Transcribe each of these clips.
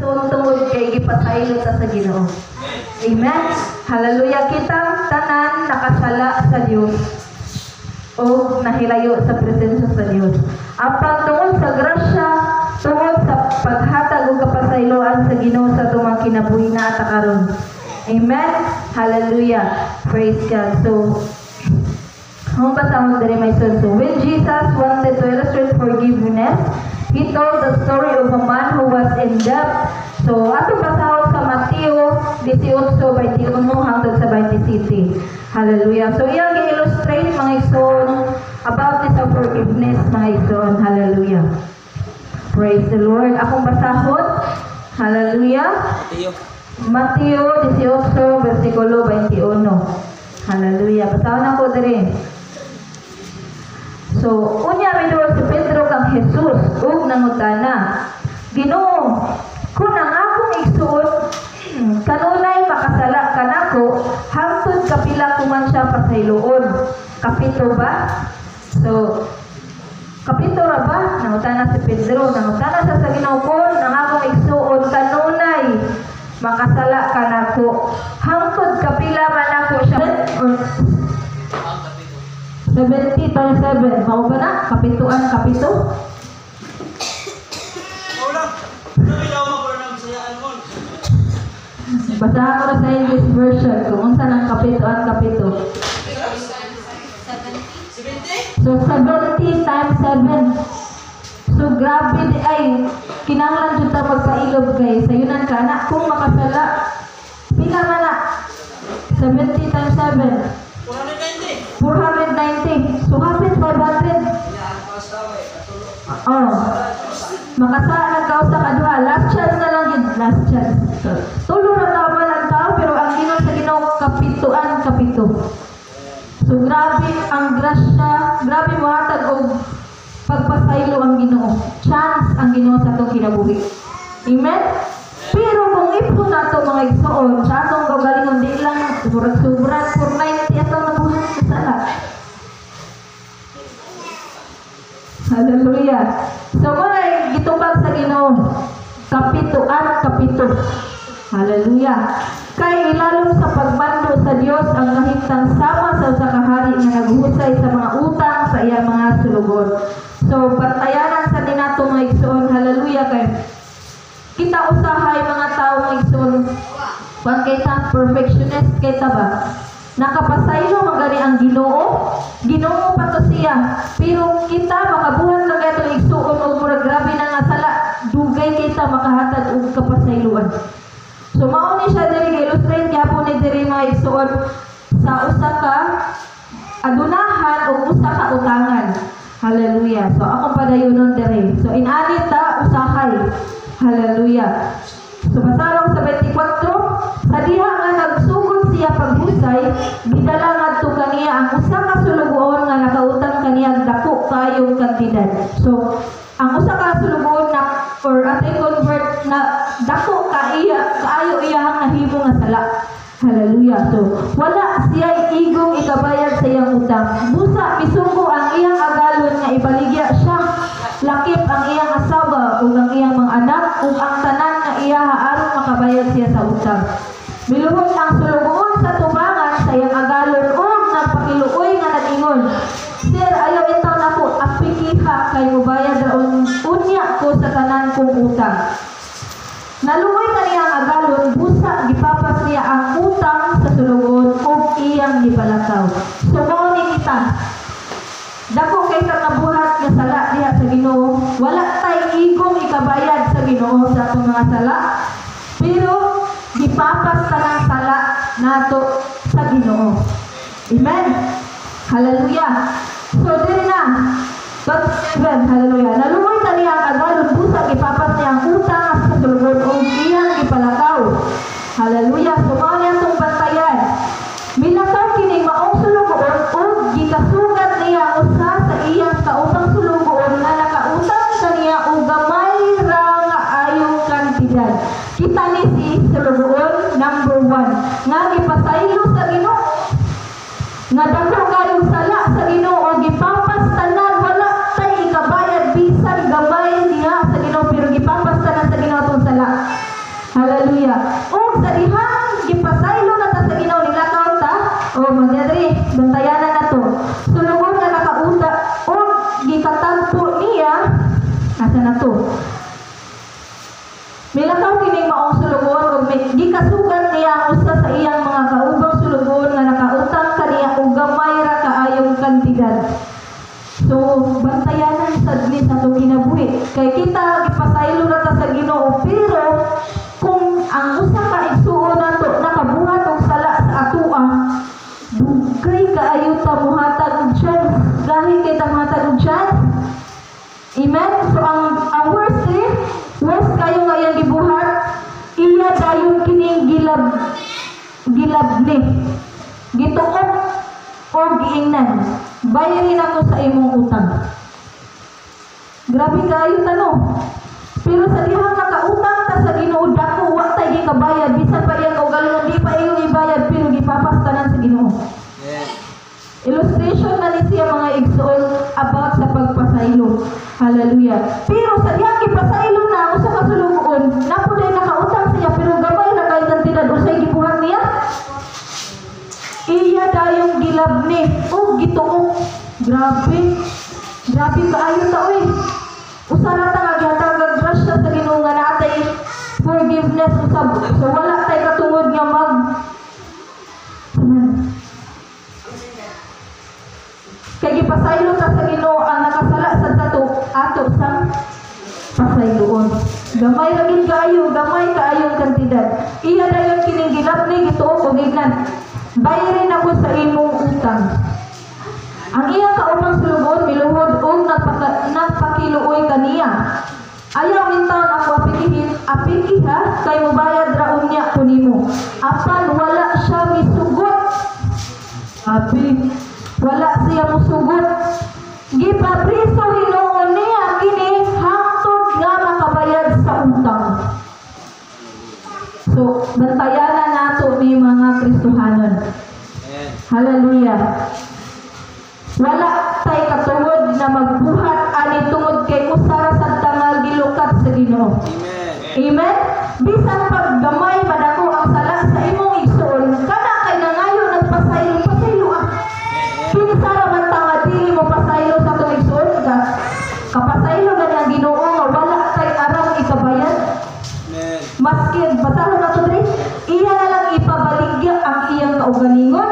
igsoon tungod kay gipasaylo ta sa Ginoo. Amen. Hallelujah. Kitang tanan nakasala sa Dios o nahilayo sa presensya sa Dios. Apan tungod sa grasya, tungod sa paghatag og kapasayloan sa Ginoo sa tumang kinabuhi na ata karon. Amen. Hallelujah. Praise God. So ang basahon diri my son. So when Jesus wanted to illustrate forgiveness, he told the story of a man who was in debt. So ato basahon sa Mateo 18:21 hangtod sa 27. Hallelujah. So iyang gi-illustrate mga igsoon about this forgiveness mga igsoon. Hallelujah. Praise the Lord. Akong basahon. Hallelujah. Mateo 18 versikulo 21. Hallelujah. Basahon ako diri. So, unya midul si Pedro kang Jesus ug nangutana, Ginoo, kung ang akong igsuon kanunay makasala kanako hangtod kapila ko man siya pasayloon. Kapito ba? So, kapito ra ba? Nangutana si Pedro, nangutana sa Ginoo kung ang akong igsuon kanunay makasala kanako hangtod kapila man ako siya. 70 times 7. Mao ba na? Kapituan, kapito? Basahan ko na sa English version kung unsa ng kapituan, kapito. 70? So, 70 times 7. So, grabe di ay, kinanglan dito magpailob guys. Sayunan ka na, kung makasala, pila man na? 70 times 7. 490. So, hapit 500. Oh. Makasaan ka sa kadua. Last chance na lang yun. Last chance. Tulo na tao man ang tao, pero ang Ginoo sa Ginoo kapituan, kapito. So, grabe ang grasya, grabe mohatag og pagpasaylo ang Ginoo. Chance ang Ginoo sa itong kinabuhi. Amen? Pero kung ipon na ito mga igsoon, sa atong gagalingon, di lang surat-surat, 490 atong nabuhat sa sala. Hallelujah. So, muna gitubag sa Ginoo. Kapituan, kapito. Hallelujah. Kay ilalom sa pagbando sa Dios ang nahitang sama sa usa ka hari nga naghusay sa mga utang sa iyang mga sulugon. So, bantayanan sa dinato mga igsoon. Hallelujah. Kay kita usahay mga tao mga igsoon. Kung kita perfectionist kita ba? Nakapasaylo magani ang Ginoo. Ginoo pa to siya. Pero kita makabuhat na gato igsuon og murag grabe na nga sala. Dugay kita makahatag og kapasayloan. So mao ni siya diri illustrate gyapon ni diri mga igsuon sa usa ka adunahan o usa ka utangan. Hallelujah. So akong padayonon diri. So inani ta usahay. Hallelujah. So basarong sa 24 sa diha nga nagsugod siya paghusay, gidala ngadto kaniya ang usa ka sulugoon nga nakautang kaniya dako kayong kantidad. So ang usa ka sulugoon na or atay convert na dako kaayo iyang nahimo nga sala. Hallelujah. So wala siya igong ikabayad sa iyang utang. Busa misunggo ang iyang agalon nga ibaligya siya. Lakip ang iyang asawa ug ang iyang mga anak ug ang tanan nga iya aron makabayad siya sa utang. Biluhon ang sulugoon sa tubangan sa iyang agalon ug nagpakiluoy nga nag-ingon, Sir, ayaw itaw nako apikiha kay mubayad raon unya ko sa tanan kong utang. Naluoy na niya ang agalon, busa gipapas niya ang utang sa sulugoon ug iyang gibalakaw. So mao ni kita. Dako kay sa kabuhat nga sala diha sa Ginoo, wala tay igong ikabayad sa Ginoo sa atong mga sala. Pero gipapas ta ng sala nato sa Ginoo. Amen. Hallelujah. So diri na. But hallelujah. Naluoy ta niya ang agalon, busa gipapas niya ang utang sa sulugoon ug iyang gipalakaw. Hallelujah. So mao ni atong bantayan. Milakaw kini maong sulugoon ug gikasugat niya usa sa iyang kautang sulugoon nga nakautang kaniya og gamay ra nga ayong kantidad. Kita ni si sulugoon number 1 nga gipasaylo sa Ginoo. Nga dako kayong sala sa Ginoo ug gipapas tanan wala tay ikabayad bisan gamay diha sa Ginoo pero gipapas tanan sa Ginoo atong sala. Hallelujah. O sa dihang gipasaylo na ta sa Ginoo nilakaw ta, o magyadri bantayanan na to. Sulugod nga nakauta o gikatagpo niya asa na to. Milakaw kining maong sulugon ug gikasugan niya ang usa sa iyang mga kaubang sulugon nga nakautang kaniya og gamay ra kaayong kantidad. So bantayanan sadli sa atong kinabuhi kay kita gipasaylo na ta sa Ginoo, pero kung ang usa ka igsuon nato nakabuhat og sala sa atoa, dugay kaayo ta mohatag og chance, gahi kay ta mohatag og chance. Amen. So ang worst kayo nga iyang gibuhat, iya dayon kining gilabni, gituok o giingnan. Bayarin ako sa imong utang. Grabe kayo tanong. Pero sa dihang nakautang ta sa Ginoo, dako wa tay gikabayad, bisan pa iya kaugalingon di pa iyo ibayad, pero gipapastanan sa Ginoo. Illustration na ni siya mga igsoon about sa pagpasaylo. Hallelujah. Pero sa diyang ipasaylo na usa ka sulugoon, napuday nakautang siya pero gamay na kay kantidad usay gibuhat niya. Iya dayong gilabni o gituok. Grabe. Grabe kaayo ta oy. Usa ra ta nga gihatag grasya sa Ginoo nga natay forgiveness usab. So wala tay katungod nga kay gipasaylo ta sa Ginoo ang nakasala sa ato sang pasayloon. Gamay ra gid kaayo, gamay kaayong kantidad. Iya dayon kining gilabni gituok og ignan. Bayarin ako sa imong utang. Ang iyang kaupang sulugon miluhod og nagpakiluoy kaniya. Ayaw intaon ako apikiha kay mobayad ra unya kunimo. Apan wala siya misugot. Wala siya musugot. Gipabriso hinuon niya kini hangtod nga makabayad sa utang. So, bantayanan nato ni mga Kristohanon. Hallelujah. Wala tay katungod na magbuhat ani tungod kay usara sa tangal gilukat sa Ginoo. Amen. Bisan pag gamay madako ang sala sa imong igsoon, kana kay nangayo nagpasaylo ah. Pinsara man tanga dili mo pasaylo sa tong igsoon ka. Kapasaylo na ang Ginoo nga wala tay arang ikabayad. Maski basahon nato diri, iya na lang ipabaligya ang iyang kaugalingon,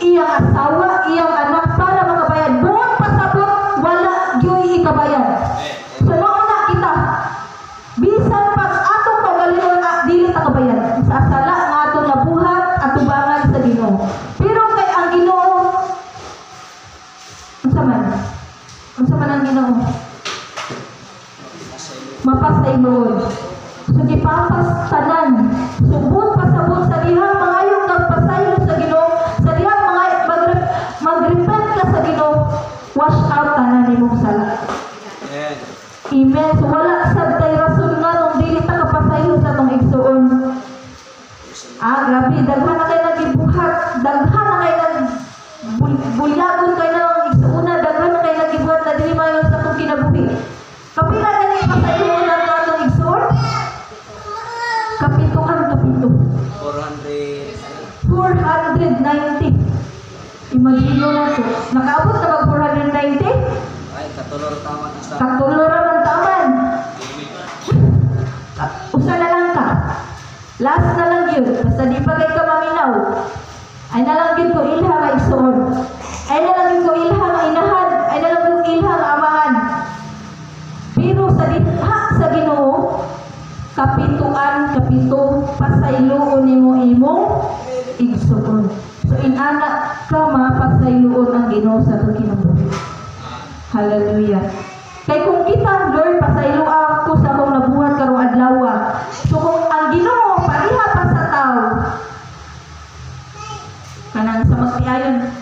iyang asawa, iyang anak para makabayad. Buot pasabot wala gyoy ikabayad. So mauna kita. Bisan pag atong kaugalingon dili ta kabayad. Sa sala nga atong nabuhat atubangan sa Ginoo. Pero kay ang Ginoo unsa man ang Ginoo? Mapasayloon. So gipapas tanan. Subot pasabot sa dihang mangayong nagpasaylo sa Ginoo, sa dihang mag-repent ka sa Ginoo, wash out tanan imong sala. Amen. So wala sad tay rason nga nung dili ta kapasaylo sa tong igsoon. Grabe, daghan na kay nagibuhat, daghan na kay bulyagon kay nang igsoona, daghan na kay nagibuhat na dili mayo sa tong kinabuhi. Kapila na ni pasaylo na to atong igsoon? Kapito. 490. Imagino na to. Nakaabot na mag 490? Ay, katulor taman. Katulor man taman. Usa na lang ka. Last na lang yun. Basta di pa kay ka maminaw. Ay na lang yun ko ilha nga igsoon. Ay na lang yun ko ilha nga inahan. Ay na lang yun ilha nga amahan. Pero sa ditha sa Ginoo, kapito, pasayloon nimo imong igsoon. So inana ka mapasayloon ang Ginoo sa atong kinabuhi. Hallelujah. Kay kung kita, Lord, pasaylo ako sa akong nabuhat karong adlaw. So kung ang Ginoo pariha pa sa tao, kanang sa magtiayon,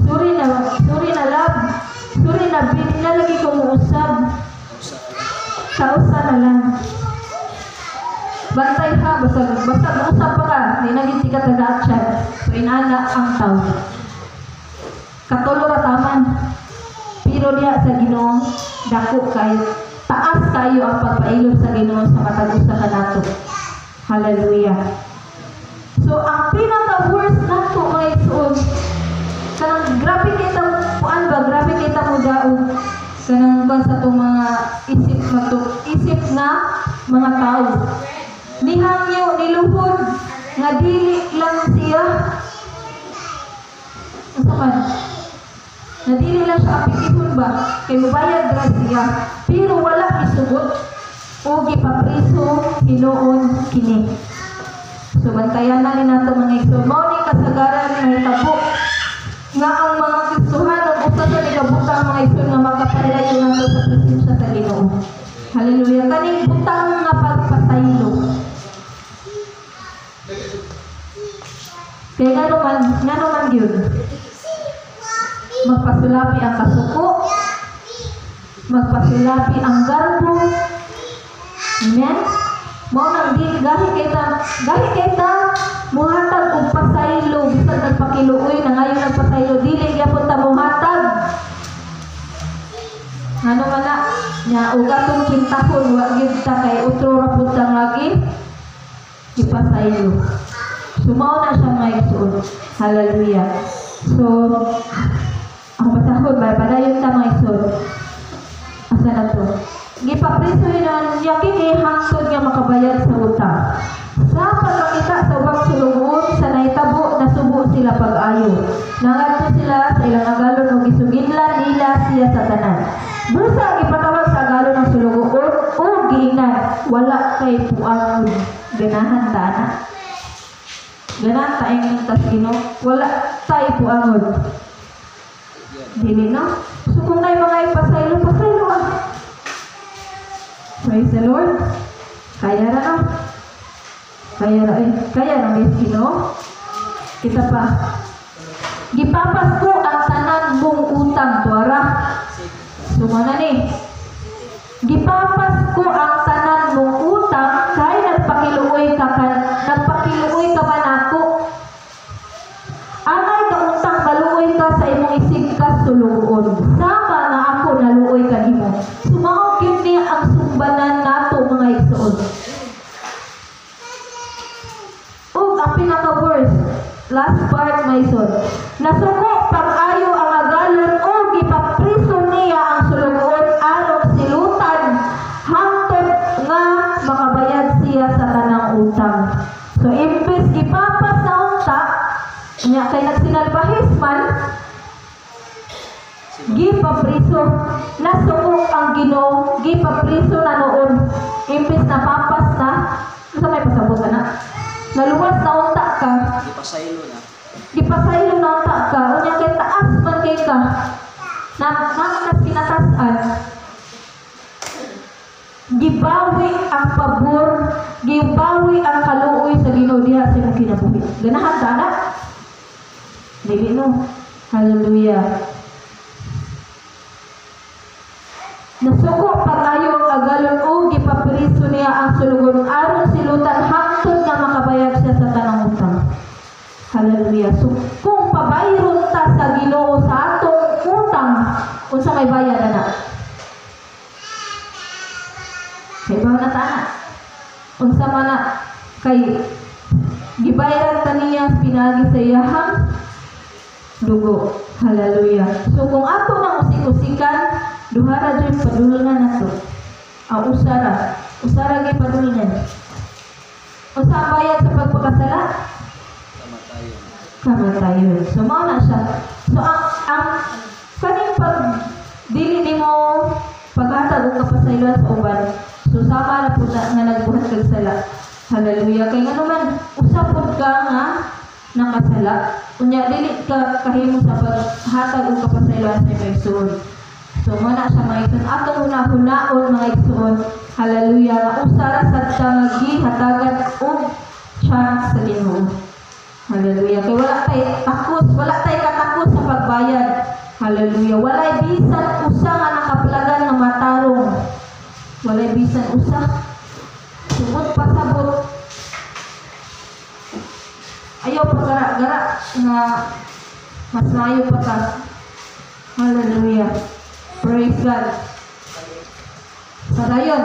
suri na love, suri na binalagi ko mo usab. Kausa na lang. Bantay ka, basta mausap pa ka, hindi naging sikat na daatsyad. So, inana ang tao. Katulor taman. Pero diya sa Ginoo, dako kayo. Taas kayo ang pagpailog sa Ginoo sa matag-usa ka nato. Hallelujah. So, ang pinaka-worst na ito, mga igsoon, kanang grabe kita, kuan ba, grabe kita mo daog, kanang ba sa itong mga isip na mga tao. Nihangyo, niluhod, nga dili lang siya. Asa man? Nadili lang siya apikihon ba? Kay mubayad ra siya. Pero wala isugot. O gipapriso, hinuon, kini. So, bantayan na rin nato mga igsoon. Mao ni kasagaran may tabo. Nga ang mga Kristohan, ang usa sa nagabutang mga igsoon nga makapalayo nato sa presensya sa Ginoo. Hallelujah. Kaning butang nga pagpasaylo. Kaya nga naman yun. Magpasulapi ang kasuko. Magpasulapi ang garbo. Amen? Mao nang gahi kita muhatag og pasaylo bisan nagpakiluoy na ngayon nagpasaylo dili gyapon ta muhatag. Ano man na nya og atong kintahon wa gyud ta kay utro ra pud ta lagi ipasaylo. Sumao na siya mga igsoon. Hallelujah. So ang pasahod ba padayon ta mga igsoon. Asa na to? Gipapriso yun yakin hangtod nga makabayad sa utang. Sa pagkakita sa ubang sulugon, sa naitabo na subo sila pag-ayo. Nangadto sila sa ilang agalon o gisuginlan nila siya sa tanan. Busa ipatawag sa agalon ng sulugon o giingnan, wala kay puang ganahan tana. Ganahan taing tas Ginoo, wala tay puangod. Dili no? So kung tayo mga ipasaylo ah. Praise the Lord. Kaya na no? Kaya na may Ginoo. Kita pa. Gipapas ko ang tanan mong utang tuara. Sumana ni. Gipapas ko ang tanan mong utang kay nagpakiluoy ka man ako. Angay ka utang kaluoy ka sa imong isigkas sulugon. Sama nga ako naluoy ka nimo. Sumao gyud ni ang sumbanan nato mga igsoon. Ang pinaka-worst, last part my son. Nasuko pag-ayo ang agalon o gipapriso niya ang sulugon aron silutan hangtod nga makabayad siya sa tanang utang. So imbes gipapas sa unta, nya kay nagsinalbahis man, gipapriso. Nasuko ang Ginoo, gipapriso na noon. Imbes na papas na, sa may pasabot na. Naluwas na unta ka. Gipasaylo na unta ka. Unya kay taas man kay ka. Nang pinatasan. Gibawi ang pabor, gibawi ang kaluoy sa Ginoo diha sa imong kinabuhi. Ganahan ta na? Dili no. Hallelujah. Nasuko pag-ayo ang agalon o gipapriso niya ang sulugon aron silutan hangtod nga makabayad siya sa tanang utang. Hallelujah. So kung pabayron ta sa Ginoo sa atong utang, unsa may bayad na? Kay ba na ta na? Unsa man na kay gibayaran ta niya pinagi sa iyahang dugo. Hallelujah. So kung ato nang usik-usikan, duhara dyan padulungan na to. Ang usara gay padulungan. Unsa ang bayad sa pagpakasala? Kamatayon. So mao na siya. So ang kaning pag dili nimo paghatag og kapasayloan sa uban. So sama na pud nga nagbuhat kag sala. Hallelujah. Kay ngano man usapod ka nga nakasala. Unya dili ka kahimo sa paghatag og kapasayloan sa Igsoon. So muna siya mga igsoon. Atong hunaon mga igsoon. Hallelujah. Nga usara sa tangagi hatagan og chance sa Ginoo. Hallelujah. Kaya wala tayo katakot sa pagbayad. Hallelujah. Walay bisan usa nga nakaplagan nga matarong. Walay bisan usa. Sugod pasabot. Ayaw pagara-gara nga mas maayo pa ka. Hallelujah. Praise God. Sa dayon.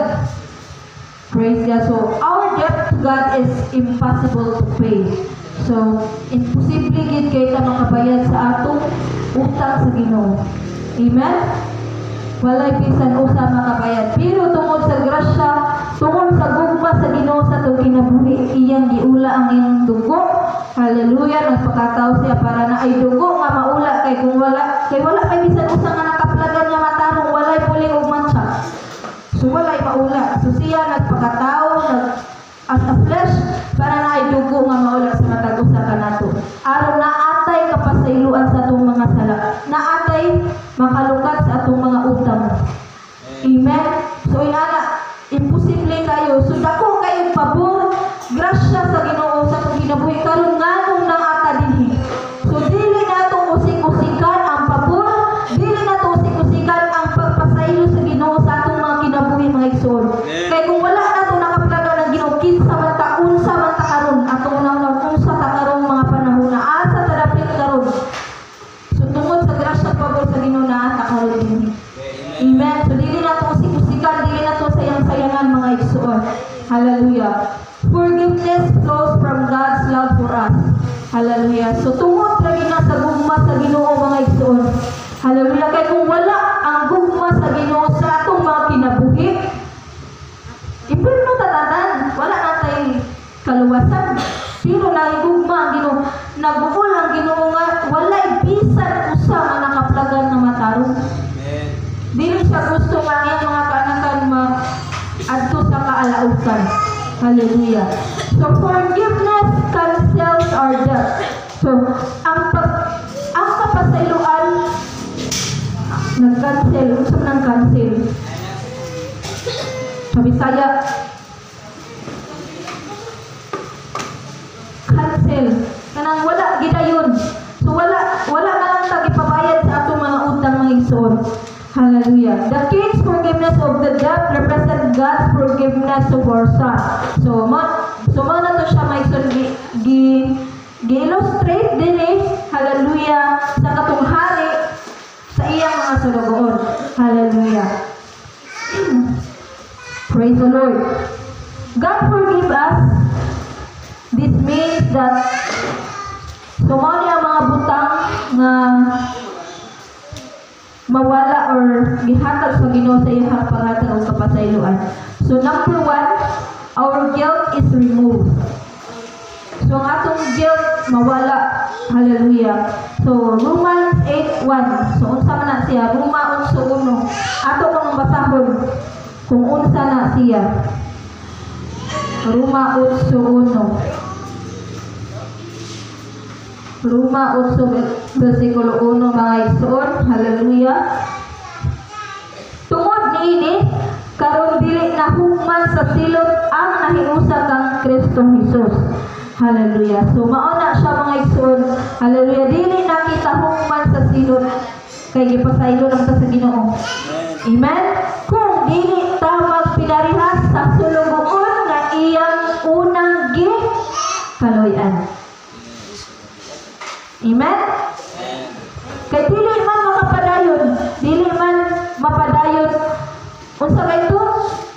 Praise God. So, our debt to God is impossible to pay. So, imposible gid kay ta makabayad sa atong utang sa Ginoo. Amen? Walay bisan usa makabayad. Pero tungod sa grasya, tungod sa gugma sa Ginoo sa atong kinabuhi, iyang giula ang iyang dugo. Hallelujah, nagpakataw siya para na ay dugo nga maula kay kung wala may bisan usa nga nakaplagan nga matarong walay puling og mancha. So walay maula. So siya nagpakataw as a flesh para na ay dugo nga maula sa matag usa kanato. Aron naatay kapasayloan sa atong mga sala. Naatay makalukat sa atong mga utang. Amen. So inana imposible kayo. So dako kayo pabor grasya sa Ginoo sa atong kinabuhi karon nganong naata dinhi. So dili nato usik-usikan ang pabor, dili nato usik-usikan ang pagpasaylo sa Ginoo sa atong mga kinabuhi mga igsoon. Kay kung wala nato nakaplaga ng Ginoo kinsa man ta unsa man ta karon atong nauna unsa ta karon mga panahon na asa ta dapit karon. So tungod sa grasya at pabor sa Ginoo naata karon dinhi. Amen. So dili nato usik-usikan, dili nato sayang-sayangan mga igsoon. Hallelujah. Forgiveness flows from God's love for us. Hallelujah. So tungod lagi na sa gugma sa Ginoo mga igsoon. Hallelujah. Kaya kung wala ang gugma sa Ginoo sa atong mga kinabuhi, impirno tatatan, wala na tayo kaluwasan. Pero nahigugma ang Ginoo, nagbuol ang Ginoo nga wala bisan usa nga nakaplagan nga matarong. Dili siya gusto nga ang mga kanakan adto sa kaalautan. Hallelujah. So forgiveness cancels our debt. So ang kapasayloan nag-cancel, usap ng cancel. Sa Bisaya cancel. Kanang wala gidayon. So wala na lang ta gipabayad sa atong mga utang mga igsoon. Hallelujah. The King's forgiveness of the debt represents God's forgiveness of our son. So na to siya may gi-illustrate din hallelujah, sa katong hari sa iyang mga sulugoon. Hallelujah. Praise the Lord. God forgive us. This means that sumali ang mga butang na mawala or gihatag sa Ginoo sa iyang panghatag o kapasayloan. So number 1, our guilt is removed. So ang atong guilt mawala. Hallelujah. So Romans 8:1. So unsa man na siya? Roma 8:1. Ato kung basahon kung unsa na siya. Roma 8:1. Roma 8 versikulo 1 mga igsoon. Hallelujah. Tungod niini karon dili na hukman sa silot ang nahiusa kang Kristo Jesus. Hallelujah. So mao na siya mga igsoon. Hallelujah. Dili na kita hukman sa silot kay gipasaylo lang ta sa Ginoo. Amen. Kung dili ta magpinarihas sa sulugoon nga iyang unang kaloy-an. Amen? Kay dili man dili man mapadayon, unsa kay ito,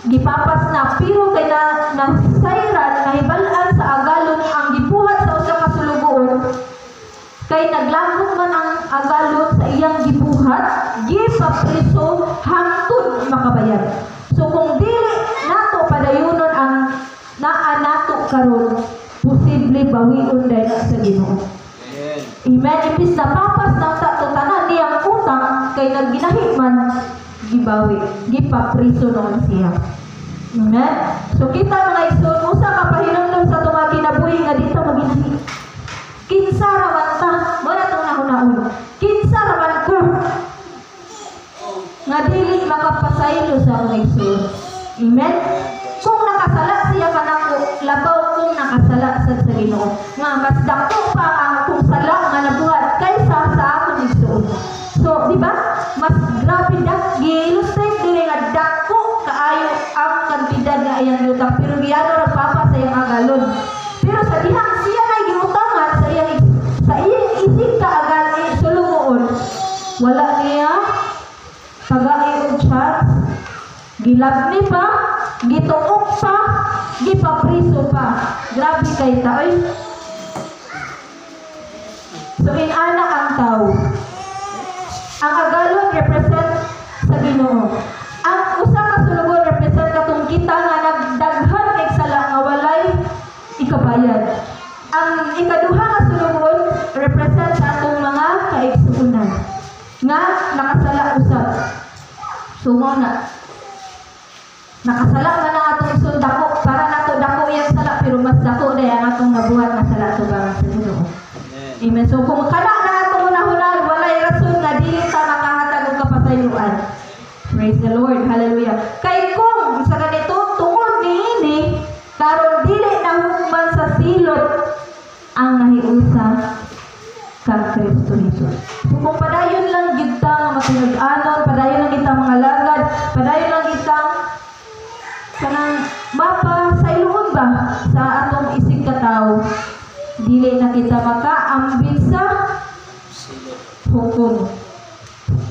gipapas na, pero kay nasayran, nahibalaan sa agalon, ang gibuhat sa usa ka sulugoon, kay naglagot man ang agalon sa iyang gibuhat, gipapriso, hangtod makabayad. So kung dili nato padayonon ang naa nato karon, posible bawion dahil sa Ginoo. Amen. Ibis na papas ng tanan niyang utang kay nagginahi man gibawi, gipapriso noon siya. Amen. So kita mga igsoon, usa ka pahinumdum sa mga kinabuhi nga dito maginahi. Kinsa ra man ta, mo na tong nahunahon. Kinsa ra man ko nga dili makapasaylo sa mga igsoon. Amen. Kung nakasala siya kanako, labaw kung nakasala sa Ginoo. Nga mas dako pa ang kung sala nga nabuhat kaysa sa akong igsoon. So, di ba? Mas grabe gi-illustrate dili nga dako kaayo ang kantidad nga iyang utang, pero giyano ra papa sa iyang agalon. Pero sa dihang siya na giutangan sa iyang isip kaagal sulugoon, wala niya tagai og chance, gilabni pa, gituok pa, gipapriso pa. Grabe kay ta, oy. So inana ang tao. Ang agalon represent sa Ginoo. Ang usa ka sulugon represent katong kita nga nagdaghan kay sala nga walay ikabayad. Ang ikaduha ka sulugon represent sa atong mga kaigsuonan nga nakasala usab. Sumo na. Nakasala na atong isod dako para nato dako yang sala pero mas dako day ang atong nabuhat nga sala tubang sa Ginoo. Amen. So kung kana na atong hunahunal walay rason nga dili ta makahatag og kapasayloan. Praise the Lord. Hallelujah. Kay kung sa ganito tungod niini karon dili na hukman sa silot ang nahiusa kang Kristo Jesus. So kung padayon lang gyud ta nga matunog-anon, padayon lang kita mga lagad, padayon lang kita kanang mapasayloon ba sa atong isig katawo, dili na kita makaambit sa hukom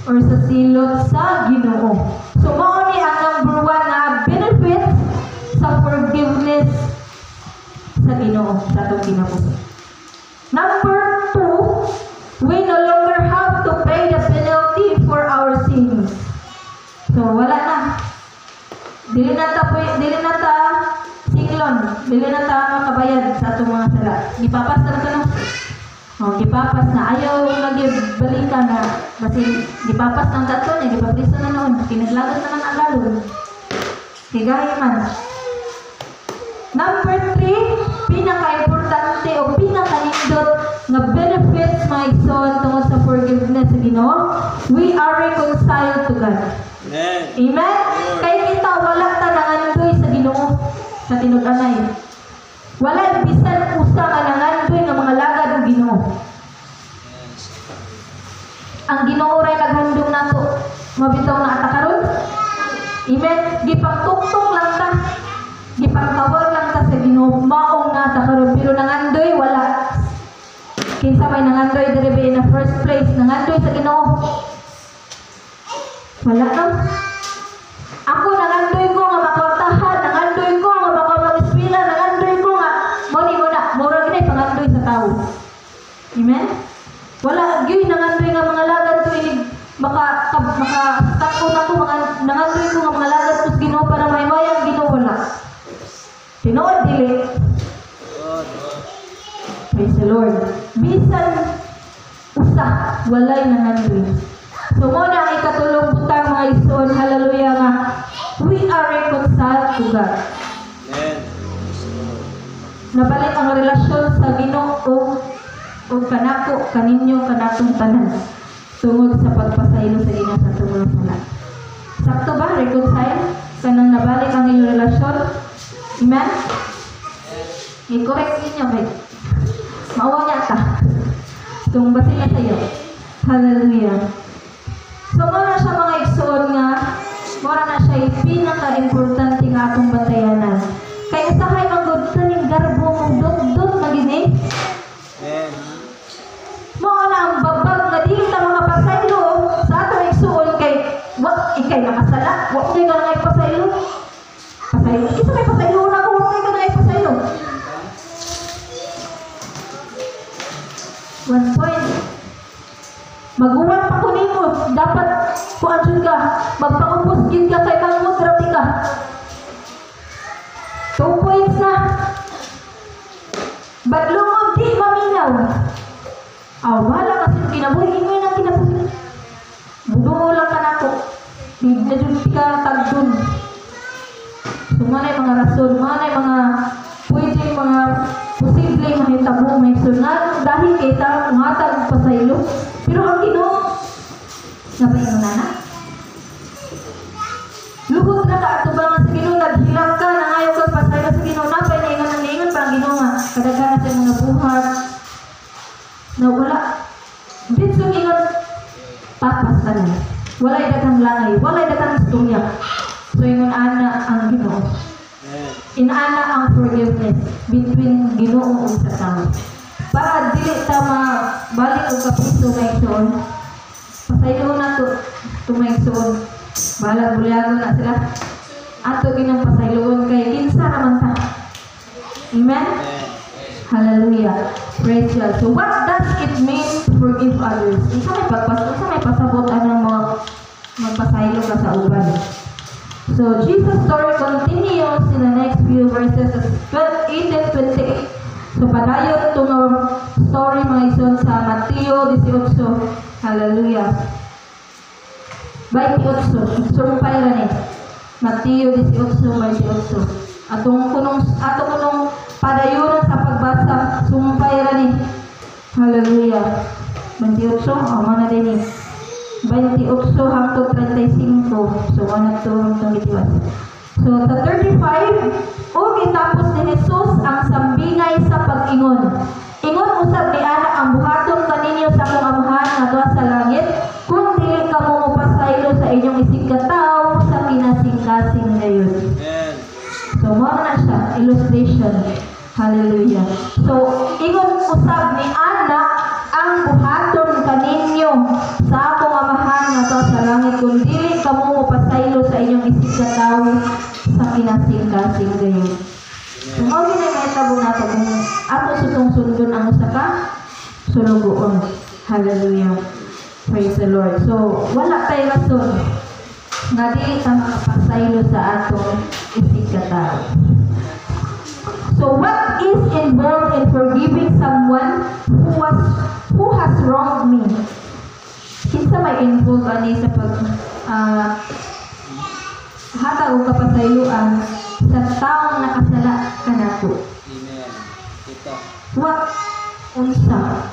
or sa silot sa Ginoo. So mao ni ang number 1 na benefit sa forgiveness sa Ginoo sa atong kinabuhi. Number 2, we no longer have to pay the penalty for our sins. So wala na. Dili na ta singlon, dili na ta makabayad sa atong mga sala. Gipapas na ito no? Gipapas na. Ayaw nagbalikan na. Kasi gipapas ng dato niya, gipapriso na noon. Kinaglagot naman ang galon. Kigahin man. Number 3, pinaka-importante o pinaka-nindot na benefits mga igsoon tungkol sa forgiveness sa Ginoo. We are reconciled to God. Amen. Amen? Kaya kita wala ta nangandoy sa Ginoo sa tinud-anay. Wala bisan usa ka nangandoy nga mga lagad o Ginoo. Ang Ginoo ray naghandom nato mabitaw na ata karon. Amen? Gipangtugtog lang ta. Gipangtawag lang ta sa Ginoo maong na ata karon pero nangandoy wala. Kinsa may nangandoy diri in the first place nangandoy sa Ginoo. Wala na. Ako nangandoy ko nga makwartahan, nangandoy ko nga makapag-eskwela, nangandoy ko nga mura gini pangandoy sa tao. Amen? Wala gyud nangandoy nga mga lagad ko ini makatako na ko mga nangandoy ko nga mga lagad ko sa Ginoo para mahimayang Ginoo wala. Tinuod dili. Praise the Lord. Bisan usa walay nangandoy. So mo na ang ikatulong butang mga igsoon, hallelujah nga, we are reconciled to God. Amen. Nabalik ang relasyon sa Ginoo o kanako, kaninyo, kanatong tanan tungod sa pagpasaylo sa Ginoo sa tumulong sala. Sakto ba? Reconcile? Kanang nabalik ang inyong relasyon? Amen? I-correct ninyo, babe. Maawa niya ta. Tumbasin na sa'yo. Hallelujah. So, muna siya mga igsoon nga, muna na siya pinaka-importante nga atong batayanan. Kaya usahay manggod sa ning garbo mong dot-dot na gini. Amen. Muna na ang babag nga di ka makapasaylo sa atong igsoon kay ikay nakasala. Wak kayo ka na ngay pasaylo. Pasaylo. Isa may pasaylo na ako. Wak kayo ka na ngay pasaylo. 1 point. Maguwan pa ko nimo, dapat kuan ka, magpaupos gid ka kay kang grabe ka. 2 points na. Badlungog di maminaw. Wala kasi kinabuhi mo nang kinabuhi. Budungo lang ka nako. Di na jud ka tagdun. Sumanay mga rason, manay mga pwede mga posibleng mahitabo may sunan dahil kita muhatag pasaylo. Pero ang Ginoo, napaingon na na. Luhod na ka ato ba sa Ginoo, naghilak ka, nangayaw ka pasaylo sa Ginoo, napaingon ang niingon parang Ginoo nga, kadagana sa mga buhat, na wala. Dito ingon, tapas ka na. Walay dagang langay, walay dagang istorya. So ingon ana ang Ginoo. Inaana ang forgiveness between Ginoo ug sa tao. Para dili ta balik og kapiso may igsoon. Pasaylo na to tumaigsoon. Balag bulyagon na sila. Ato ginang pasayloon kay kinsa naman ta. Amen? Amen. Hallelujah. Praise God. So what does it mean to forgive others? Isa may pasabot ng mga magpasaylo ka sa uban. So Jesus' story continues in the next few verses 8 and 28. So padayon itong story mga ison sa Mateo 18. Hallelujah. 28. Sumpay ra ni. Mateo 18:28. Atong kunong padayon sa pagbasa, sumpay ra ni. Hallelujah. 28, mana din ni. 28 hangtod 35. So, ano to hangtod gitiwas. So, sa 35, o gitapos ni Jesus ang sambingay sa pag-ingon. Ingon usab ni ana ang buhaton kaninyo sa akong amahan nga duha sa langit, kung dili kamo mopasaylo sa inyong isig katawo sa kinasing-kasing gayon. Amen. So, mao na siya, illustration. Hallelujah. So, ingon usab ni ana ang buhaton kaninyo sa akong amahan nga duha sa langit, kung dili kamo mopasaylo sa inyong isig katawo sa kinasing-kasing gayon. So, mao gyud na mahitabo nato kung ato sutong sundon ang usa ka sulugoon. Hallelujah. Praise the Lord. So, wala tay rason nga dili ka makapasaylo sa atong isig katawo. So, what is involved in forgiving someone who has wronged me? Kinsa may involved ani sa pag hatag og kapasayloan sa taong nakasala kanako? Amen. Ito. What unsa?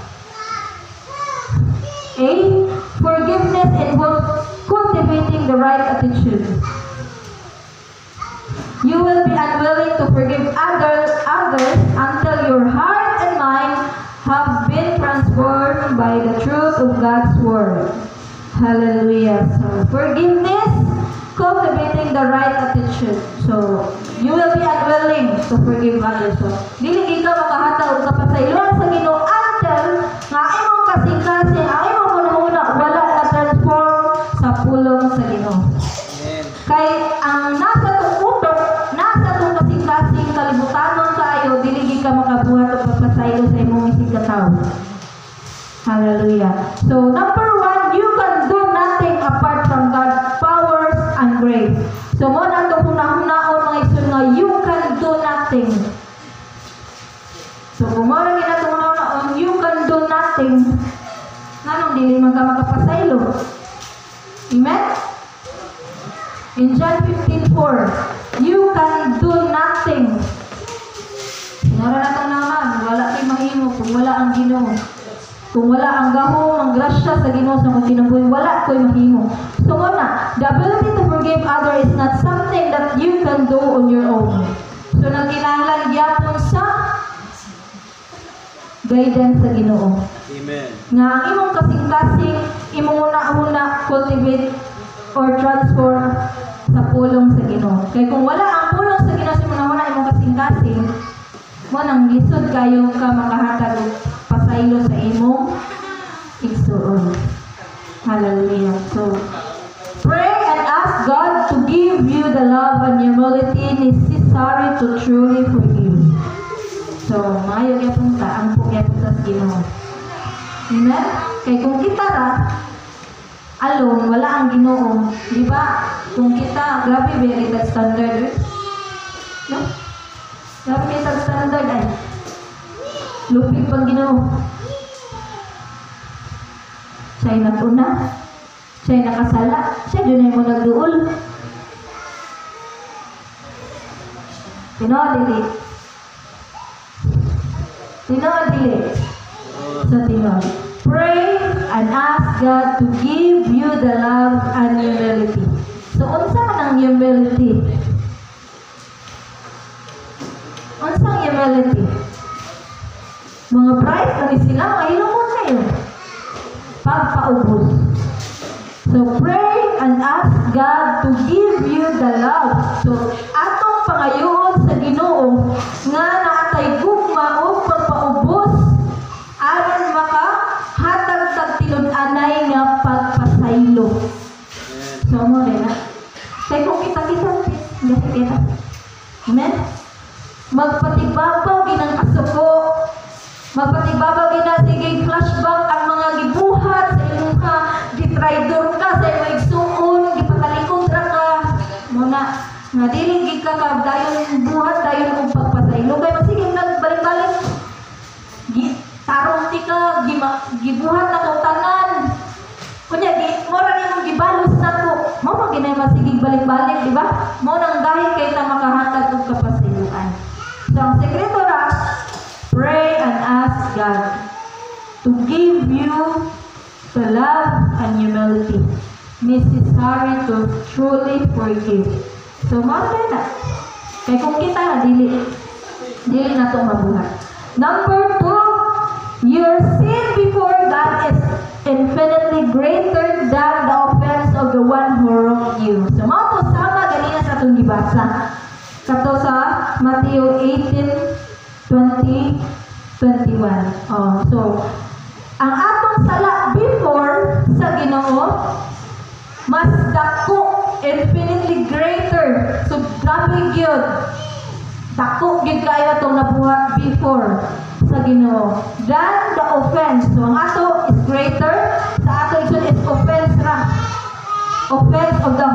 A. Forgiveness involves cultivating the right attitude. You will be unwilling to forgive others until your heart and mind have been transformed by the truth of God's word. Hallelujah. So, forgiveness, cultivating the right attitude. So, you will be unwilling to forgive others. So, dili ikaw makahataw og kapasayloan sa Ginoo until nga imong kasing-kasing, ang imong una wala na transform sa pulong sa Ginoo. Amen. Kay ang nasa tong utok, nasa tong kasing-kasing kalibutanon kayo, dili ka makabuhat og pagpasaylo sa imong isig katawo. Hallelujah. So, number 1, you can do nothing apart from God's powers and grace. So, mo na itong hunahunahon mga isun nga, you can do nothing. So, kung mo na itong hunahunahon, you can do nothing. Anong dili man ka makapasaylo? Amen? In John 15:4, you can do nothing. Sinara na itong naman, wala kayo mahimo kung wala ang Ginoo. Kung wala ang gahom, ang grasya sa Ginoo sa mong kinabuhi, wala ko'y mahimo. So muna, the ability to forgive others is not something that you can do on your own. So nagkinahanglan gyapon sa guidance sa Ginoo. Amen. Nga ang imong kasing-kasing, imong una-una cultivate or transform sa pulong sa Ginoo. Kaya kung wala ang pulong sa Ginoo sa una-una imong kasing-kasing, mo nang lisod kayo ka makahatag pasaylo sa imong igsuon. Hallelujah. So, pray and ask God to give you the love and humility necessary to truly forgive. So, maayo gyapon ta ang pugyapon sa Ginoo. Amen? Kay kung kita ra alone, wala ang Ginoo, di ba? Kung kita, grabe very that standard. No? Grabe kita standard ay. Lupig pang Ginoo. Siya'y natuna. Siya'y nakasala. Siya doon ay mo nagduol. Tinodili. So, tinod. Pray and ask God to give you the love and humility. So, unsa man ang humility? Unsang humility? Mga bright, kami sila, mga ilumon kayo. Pagpaubos. So, pray and ask God to give you the love. So, atong pangayoon sa Ginoo nga naatay gugma o pagpaubos aron makahatag tag tilud-anay nga pagpasaylo. So, mo rin na. Kaya kung kita-kita, kita. Amen? Magpatigbaba kinay masigig balik-balik, di ba? Mo nang dahil kay ta makahatag og kapasayloan. So ang sekreto ra, pray and ask God to give you the love and humility necessary to truly forgive. So mao na. Kay kung kita na dili na to mabuhat. Number 2, your sin before God is infinitely greater than the offense of the one who wronged you. So, mao to sama ganina sa atong gibasa. Kato sa Matthew 18:20, 21. So, ang atong sala before sa Ginoo mas dako, infinitely greater. So, grabe gyud. Dako gyud kayo itong nabuhat before sa Ginoo than the offense. So ang ato is greater, sa ato igsoon is offense ra. Offense of the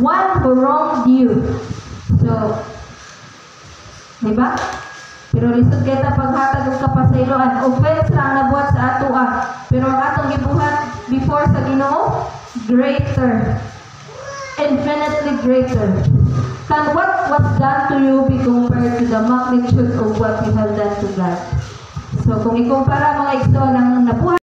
one who wronged you. So, di ba? Pero lisod kay ta paghatag og kapasayloan, offense ra ang nabuhat sa ato Pero ang atong gibuhat before sa Ginoo, greater. Infinitely greater. Can what was done to you be compared to the magnitude of what you have done to God? So, kung ikumpara mga igsoon ang nabuhat